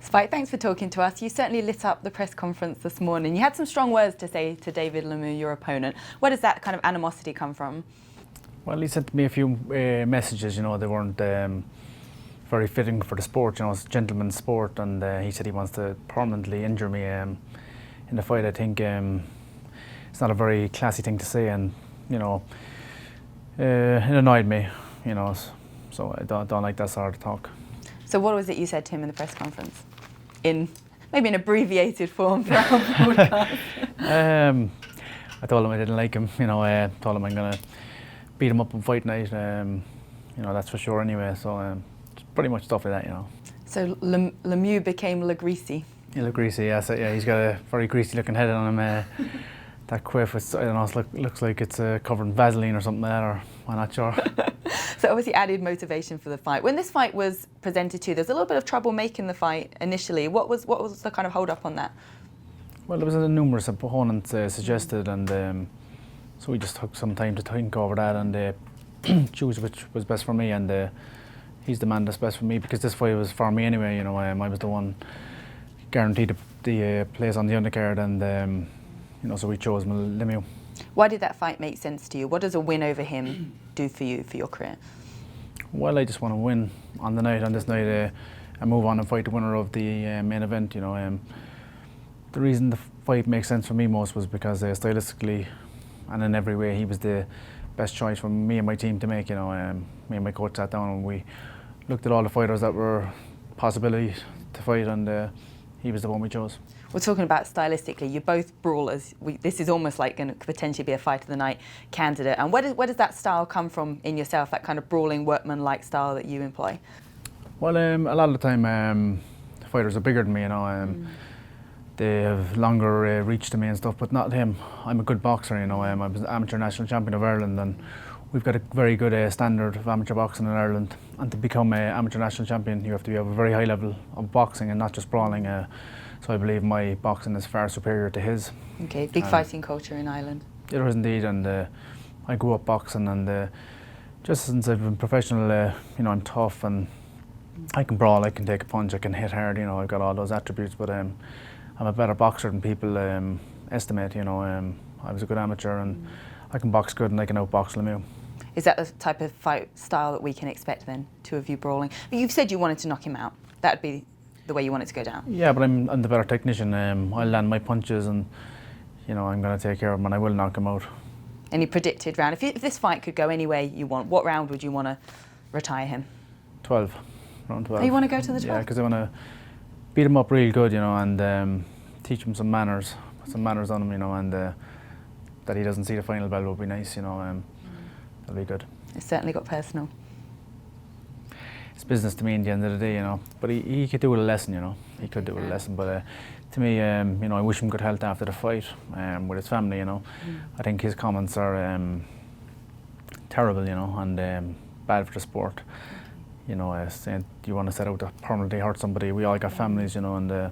Spike, thanks for talking to us. You certainly lit up the press conference this morning. You had some strong words to say to David Lemieux, your opponent. Where does that kind of animosity come from? Well, he sent me a few messages, they weren't very fitting for the sport, it's a gentleman's sport, and he said he wants to permanently injure me in the fight. I think it's not a very classy thing to say, and, it annoyed me, so I don't like that sort of talk. So what was it you said to him in the press conference? In maybe an abbreviated form for our podcast. I told him I didn't like him, told him I'm going to beat him up on fight night, that's for sure anyway, so pretty much stuff like that, So Lemieux became Le Greasy. He looked greasy, yeah, so, yeah, he's got a very greasy looking head on him. That quiff, I don't know, looks like it's covered in Vaseline or something like that, or I'm not sure. So obviously added motivation for the fight. When this fight was presented to you, there was a little bit of trouble making the fight initially. What was the kind of hold up on that? Well, there was numerous opponents suggested, and so we just took some time to think over that and choose which was best for me, and he's the man that's best for me, because this fight was for me anyway. I was the one guaranteed the place on the undercard, and so we chose Lemieux. Why did that fight make sense to you? What does a win over him do for you, for your career? Well, I just want to win on this night, and move on and fight the winner of the main event. The reason the fight makes sense for me most was because stylistically and in every way he was the best choice for me and my team to make. Me and my coach sat down and we looked at all the fighters that were possibilities to fight, and he was the one we chose. We're talking about stylistically. You're both brawlers. This is almost like going to potentially be a fight of the night candidate. And where does that style come from in yourself, that kind of brawling, workman-like style that you employ? Well, a lot of the time fighters are bigger than me, They have longer reach to me and stuff, but not him. I'm a good boxer, I was an amateur national champion of Ireland, and we've got a very good standard of amateur boxing in Ireland. And to become an amateur national champion, you have to have a very high level of boxing and not just brawling. So I believe my boxing is far superior to his. Okay, big fighting culture in Ireland. It is indeed, and I grew up boxing, and just since I've been professional, I'm tough, and I can brawl, I can take a punch, I can hit hard, I've got all those attributes, but I'm a better boxer than people estimate, I was a good amateur, and I can box good, and I can outbox Lemieux. Is that the type of fight style that we can expect then, two of you brawling? But you've said you wanted to knock him out. That'd be the way you want it to go down. Yeah, but I'm the better technician. I'll land my punches, and I'm going to take care of him, and I will knock him out. Any predicted round? If this fight could go any way you want, what round would you want to retire him? 12, round 12. Oh, you want to go to the 12? Yeah, because I want to beat him up real good, and teach him some manners on him, and that he doesn't see the final bell would be nice, that'll be good. It's certainly got personal. It's business to me in the end of the day, but he could do with a lesson, he could do with a lesson, but to me, I wish him good health after the fight with his family, I think his comments are terrible, and bad for the sport. Saying you want to set out to permanently hurt somebody. We all got families, and I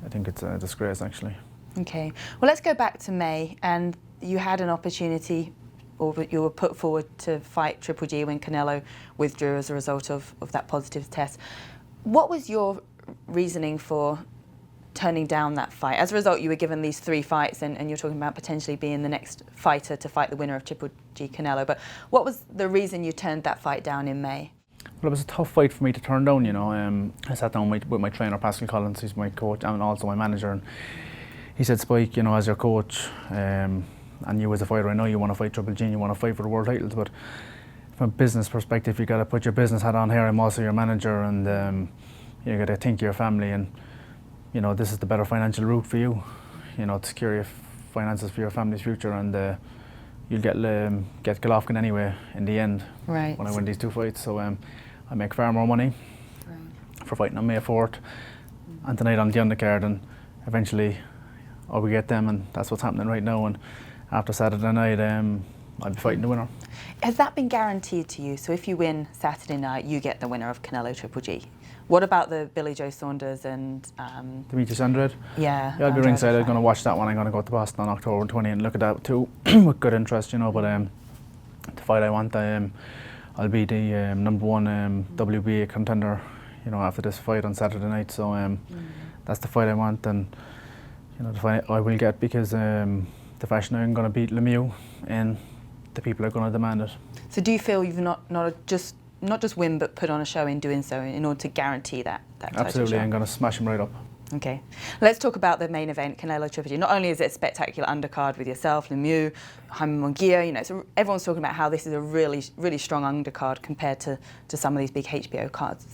think it's a disgrace, actually. Okay, well, let's go back to May, and you had an opportunity, or you were put forward to fight Triple G when Canelo withdrew as a result of that positive test. What was your reasoning for turning down that fight? As a result, you were given these 3 fights, and you're talking about potentially being the next fighter to fight the winner of Triple G Canelo. But what was the reason you turned that fight down in May? Well, it was a tough fight for me to turn down, I sat down with my trainer, Pascal Collins, he's my coach and also my manager, and he said, Spike, as your coach, and you as a fighter, I know you want to fight Triple G and you want to fight for the world titles, but from a business perspective, you got to put your business hat on here. I'm also your manager, and you got to think of your family, and this is the better financial route for you, to secure your finances for your family's future, and you'll get Golovkin anyway in the end. Right. When I win these 2 fights, so I make far more money for fighting on May 4th and tonight on the undercard, and eventually I'll get them, and that's what's happening right now. And after Saturday night, I'll be fighting the winner. Has that been guaranteed to you? So if you win Saturday night, you get the winner of Canelo Triple G. What about the Billy Joe Saunders and Demetrius Andrade? Yeah, I'll be ringside. I'm going to watch that one. I'm going to go to Boston on October 20th and look at that too with good interest, But the fight I want, I'll be the #1 WBA contender, you know, after this fight on Saturday night. So that's the fight I want, and you know, the fight I will get, because the fashion I'm going to beat Lemieux, and the people are going to demand it. So do you feel you've not just win, but put on a show in doing so in order to guarantee that title Absolutely, shot? I'm going to smash him right up. Okay, let's talk about the main event, Canelo Triple G. Not only is it a spectacular undercard with yourself, Lemieux, Jaime Munguia, you know, so everyone's talking about how this is a really, really strong undercard compared to some of these big HBO cards.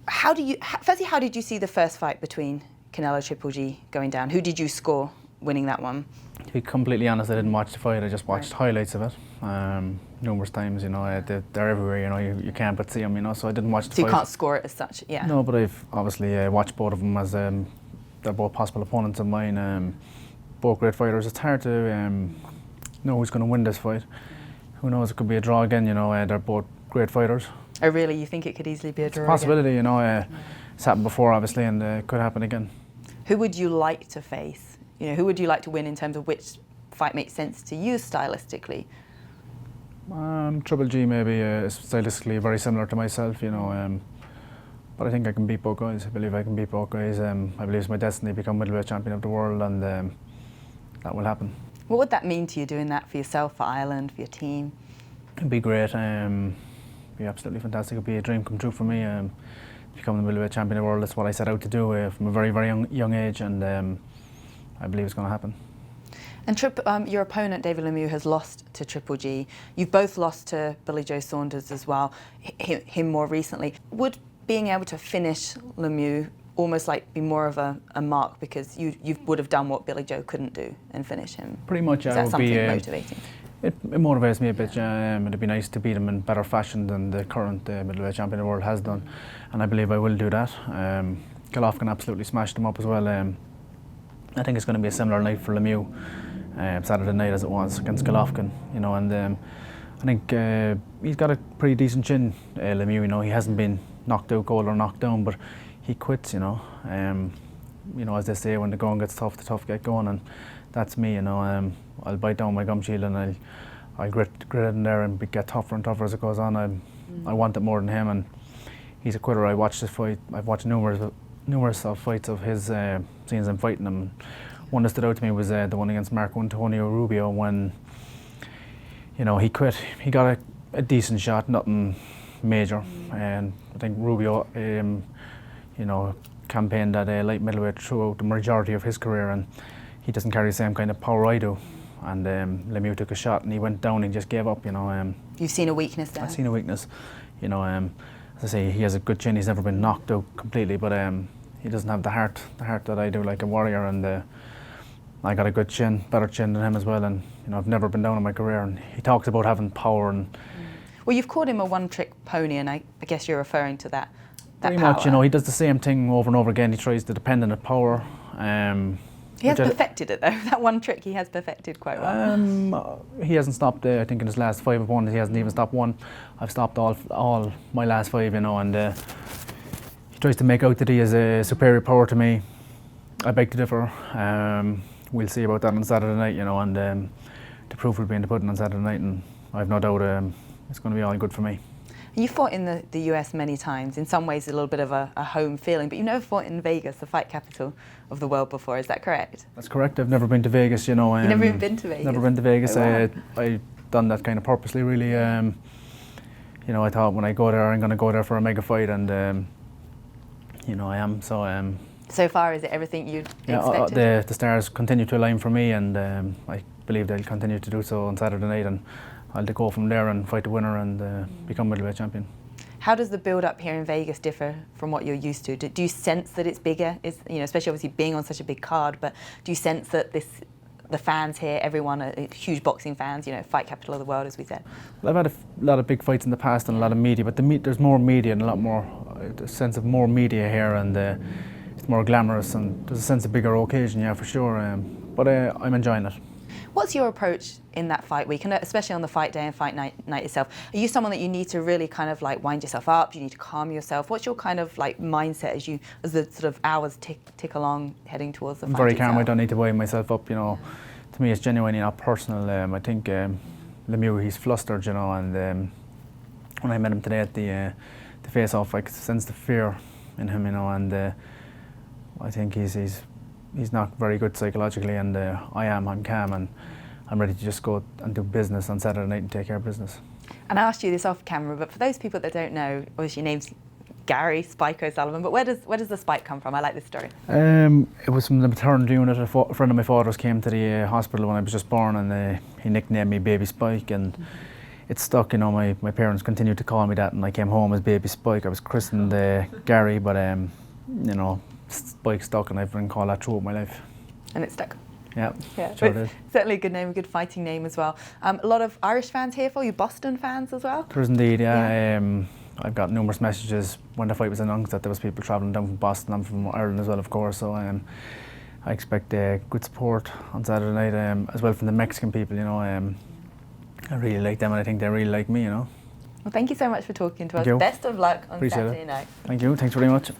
Firstly, how did you see the first fight between Canelo Triple G going down? Who did you score winning that one? To be completely honest, I didn't watch the fight. I just watched highlights of it numerous times. You know, they're everywhere. You know, you can't but see them. You know, so I didn't watch the fight. So you can't score it as such, yeah. No, but I've obviously watched both of them, as they're both possible opponents of mine. Both great fighters. It's hard to know who's going to win this fight. Who knows? It could be a draw again. You know, they're both great fighters. Oh, really? You think it could easily be a draw? It's a possibility. Again? You know, it's happened before, obviously, and it could happen again. Who would you like to face? You know, who would you like to win in terms of which fight makes sense to you stylistically? Triple G maybe stylistically very similar to myself, you know, but I think I can beat both guys. I believe I can beat both guys. I believe it's my destiny to become middleweight champion of the world, and that will happen. What would that mean to you, doing that for yourself, for Ireland, for your team? It'd be great. It'd be absolutely fantastic. It'd be a dream come true for me. Become the middleweight champion of the world. That's what I set out to do from a very, very young age, and I believe it's going to happen. And your opponent, David Lemieux, has lost to Triple G. You've both lost to Billy Joe Saunders as well, him more recently. Would being able to finish Lemieux almost like be more of a mark, because you would have done what Billy Joe couldn't do and finish him? Pretty much. Is that something motivating? It motivates me a bit. It'd be nice to beat him in better fashion than the current middleweight champion of the world has done, and I believe I will do that. Golovkin absolutely smashed him up as well. I think it's going to be a similar night for Lemieux, Saturday night, as it was against Golovkin. You know, and I think he's got a pretty decent chin, Lemieux. You know, he hasn't been knocked out cold or knocked down, but he quits. You know, as they say, when the going gets tough, the tough get going, and that's me. You know, I'll bite down my gum shield and I'll grit it in there and get tougher and tougher as it goes on. I want it more than him, and he's a quitter. I watched this fight. I've watched numerous fights of his since I'm fighting him. One that stood out to me was the one against Marco Antonio Rubio, when he quit. He got a decent shot, nothing major, and I think Rubio campaigned at light middleweight throughout the majority of his career, and he doesn't carry the same kind of power I do. And Lemieux took a shot and he went down and just gave up. You've seen a weakness there. I've seen a weakness. As I say, he has a good chin. He's never been knocked out completely, but he doesn't have the heart that I do, like a warrior. And I got a good chin, better chin than him as well. And I've never been down in my career. And he talks about having power. And well, you've called him a one-trick pony, and I guess you're referring to that. Pretty much, he does the same thing over and over again. He tries to depend on the power. He has perfected it though. That one trick he has perfected quite well. He hasn't stopped. I think in his last 5 opponents, he hasn't even stopped one. I've stopped all my last 5, and he tries to make out that he has a superior power to me. I beg to differ. We'll see about that on Saturday night, and the proof will be in the pudding on Saturday night, and I've no doubt it's going to be all good for me. You fought in the US many times, in some ways a little bit of a home feeling, but you never fought in Vegas, the fight capital of the world before, is that correct? That's correct. I've never been to Vegas, You've never even been to Vegas? Never been to Vegas. Oh, wow. I done that kind of purposely, really. I thought when I go there, I'm going to go there for a mega fight, and I am. So far, is it everything you'd expected? The stars continue to align for me, and I believe they'll continue to do so on Saturday night, and I'll go from there and fight the winner and become middleweight champion. How does the build-up here in Vegas differ from what you're used to? Do you sense that it's bigger? Especially obviously being on such a big card, but do you sense that the fans here, everyone are huge boxing fans, fight capital of the world, as we said? Well, I've had a lot of big fights in the past and a lot of media, but there's more media and a lot more, a sense of more media here, and it's more glamorous, and there's a sense of bigger occasion, yeah, for sure. But I'm enjoying it. What's your approach in that fight week, and especially on the fight day and fight night itself? Are you someone that you need to really kind of like wind yourself up? Do you need to calm yourself? What's your kind of like mindset as the sort of hours tick along heading towards the fight? I'm very itself? calm. I don't need to wind myself up. To me, it's genuinely not personal. I think Lemieux, he's flustered, and when I met him today at the face off. I could sense the fear in him, you know, and I think he's not very good psychologically, and I'm calm, and I'm ready to just go and do business on Saturday night and take care of business. And I asked you this off camera, but for those people that don't know, obviously your name's Gary Spike O'Sullivan, but where does the Spike come from? I like this story. It was from the maternity unit. A friend of my father's came to the hospital when I was just born, and he nicknamed me Baby Spike, and it stuck, you know. My parents continued to call me that, and I came home as Baby Spike. I was christened Gary, but you know, Spike stuck, and I've been called that throughout my life. And it stuck. Yeah, yeah, sure did. Certainly a good name, a good fighting name as well. A lot of Irish fans here for you, Boston fans as well? There is indeed, yeah. I've got numerous messages when the fight was announced that there was people travelling down from Boston. I'm from Ireland as well, of course, so I expect good support on Saturday night, as well from the Mexican people, you know. I really like them, and I think they really like me, you know. Well, thank you so much for talking to us. Thank you. Best of luck on Appreciate Saturday night. Thank you, thanks very much.